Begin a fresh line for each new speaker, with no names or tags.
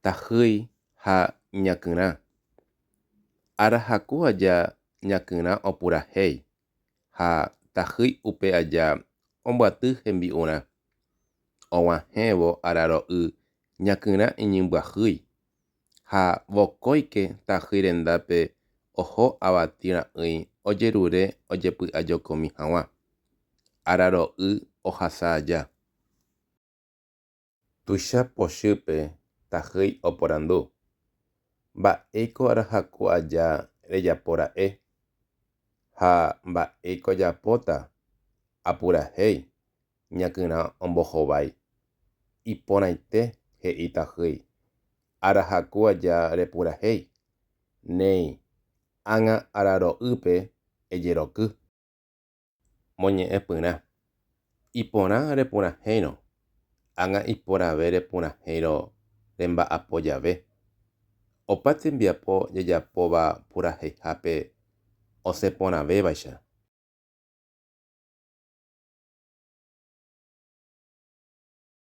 tahýi ha ñakyrã. Arahaku aja ñakyrã opurahéi ha tahýi upe aja ombyaty hembi'urã. Og̃uahẽvo araro'y ñakyrã iñimbyahýi ha vokóike tahýi rendápe oho avati ra'ỹi ojerure ojepy'a jokomi hag̃ua. Araro'y ohasa aja. Tuicha pochýpe tahýi oporandu. Mba'éiko arahaku aja rejapora'e ha mba'éiko ajapóta apurahéi ñakyrã ombohovái. Iporãite he'i tahýi. Arahaku aja repurahéi. Néi, ág̃a araro'ýpe ejeroky. Moñe'ẽpyrã. Iporã repurahéirõ. Ág̃a iporãve repurahéirõ remba'apo jave. Opa tembiapo jajapóva purahéihápe osẽporãvévaicha.